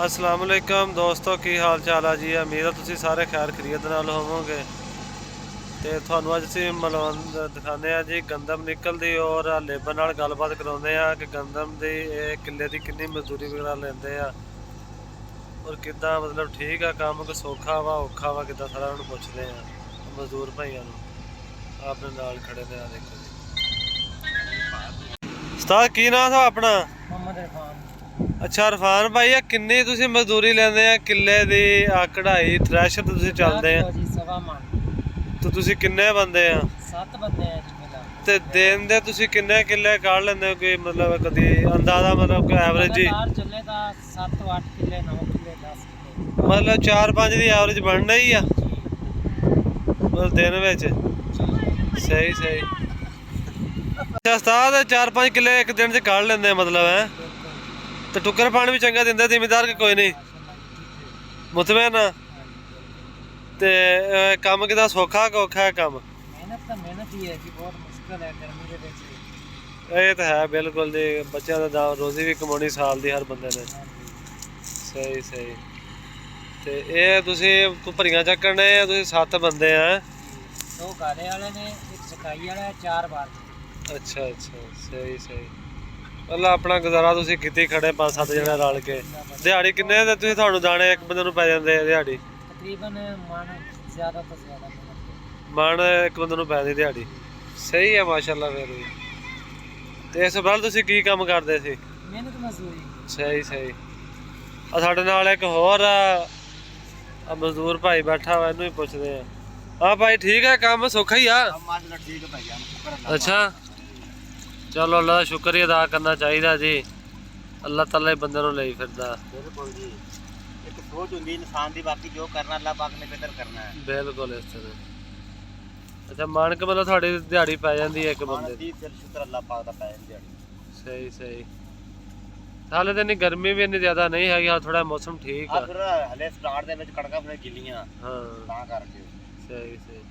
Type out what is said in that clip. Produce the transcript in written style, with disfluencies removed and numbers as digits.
अस्सलाम वालेकुम दोस्तों, की हाल चाल है जी। उम्मीद है तुसीं सारे खैर खरीत नाल होवोगे। तो थानू अज असीं मलवंत दिखाने जी गंदम निकलदी और लेबर नाल गलबात कराउने आ कि गंदम दी किले दी कितनी मजदूरी वगैरह लेंदे आ और किद्दां मतलब ठीक है काम कि सौखा वा औखा वा किद्दां सारा उन्होंने पुछदे आ मजदूर भाइयों नूं। अपने नाल खड़े ने। आ देखो जी उस्ताद की नाम था अपना? मोहम्मद इरफान। अच्छा इरफान भाई, किन्नी तुसीं मजदूरी लेंदे आ किले दी कढ़ाई थ्रैशर ते तुसीं चलदे आ जी सवा मन। तो तुसीं किन्ने बंदे आ? 7 बंदे हैं जी मेरा। ते दिन दे तुसीं किन्ने किले काढ़ लेंदे हो? कोई मतलब कदी अंदाजा मतलब कोई एवरेज जी? लगातार चले ता 7-8 किले 9 किले 10 किले मतलब 4-5 दी एवरेज बनना ही आ मतलब दिन विच। सही सही। अच्छा उस्ताद 4-5 किले एक दिन च काढ़ लेंदे मतलब है? तो टुक्कर पानी भी चंगा दिंदे जिमीदार के कोई नहीं? मुतमैन आ? ते काम किदा सौखा कि औखा है काम? मेहनत तो मेहनत ही है जी, बहुत मुश्किल है गर्मी के विच। ਇਹ ਤਾਂ ਹੈ ਬਿਲਕੁਲ ਜੀ। ਬੱਚਿਆਂ ਦਾ ਰੋਜ਼ੀ ਵੀ ਕਮਾਉਣੀ ਸਾਲ ਦੀ ਹਰ ਬੰਦੇ ਨੇ। ਸਹੀ ਸਹੀ। ਤੇ ਇਹ ਤੁਸੀਂ ਭਰੀਆਂ ਚੱਕਣੇ ਆ, ਤੁਸੀਂ 7 ਬੰਦੇ ਆ? 2 ਗਾਲੇ ਵਾਲੇ ਨੇ, ਇੱਕ ਸਕਾਈ ਵਾਲਾ ਹੈ, 4 ਬਾਰ। ਅੱਛਾ ਅੱਛਾ ਸਹੀ ਸਹੀ। ਮਤਲਬ ਆਪਣਾ ਗੁਜ਼ਾਰਾ ਤੁਸੀਂ ਕੀਤੀ ਖੜੇ 5-7 ਜਣੇ ਰਲ ਕੇ। ਦਿਹਾੜੀ ਕਿੰਨੇ ਦੇ ਤੁਸੀਂ ਤੁਹਾਨੂੰ ਦਾਣੇ ਇੱਕ ਬੰਦੇ ਨੂੰ ਪੈ ਜਾਂਦੇ ਆ ਦਿਹਾੜੀ? ਤਕਰੀਬਨ ਮਨ ਜ਼ਿਆਦਾ ਤੋਂ ਜ਼ਿਆਦਾ ਮਿਹਨਤ ਮਨ ਇੱਕ ਬੰਦੇ ਨੂੰ ਪੈਂਦੀ ਦਿਹਾੜੀ। ਸਹੀ ਹੈ ਮਾਸ਼ਾਅੱਲਾ। ਫਿਰ ਵੀ ਤੇ ਇਸ ਵੱਲ ਤੁਸੀਂ ਕੀ ਕੰਮ ਕਰਦੇ ਸੀ? ਮਿਹਨਤ ਮਜ਼ਦੂਰੀ। ਸਹੀ ਸਹੀ। ਆ ਸਾਡੇ ਨਾਲ ਇੱਕ ਹੋਰ ਆ ਮਜ਼ਦੂਰ ਭਾਈ ਬੈਠਾ ਵਾ, ਇਹਨੂੰ ਹੀ ਪੁੱਛਦੇ ਆ। ਹਾਂ ਭਾਈ ਠੀਕ ਹੈ, ਕੰਮ ਸੌਖਾ ਹੀ ਆ? अच्छा चलो अल्लाह का शुक्र ही अदा करना चाहिए जी। अल्लाह ताला बंदे नूं लई फिरदा। बिल्कुल जी, एक सोच होंदी इंसान दी, बाकी जो करना अल्लाह पाक ने बेहतर करना है। बिल्कुल इस तरह। अच्छा मान के मतलब थोड़ी दिहाड़ी पै जांदी है एक बंदे दी? दिल शुक्र अल्लाह पाक दा पै जांदी दिहाड़ी। सही सही। हाले तो इन्नी गर्मी भी इन्नी ज्यादा नहीं है, थोड़ा मौसम ठीक है। फिर हले स्टार्ट दे विच कड़का फिर गिल्लियां हाँ तां करके। सही सही।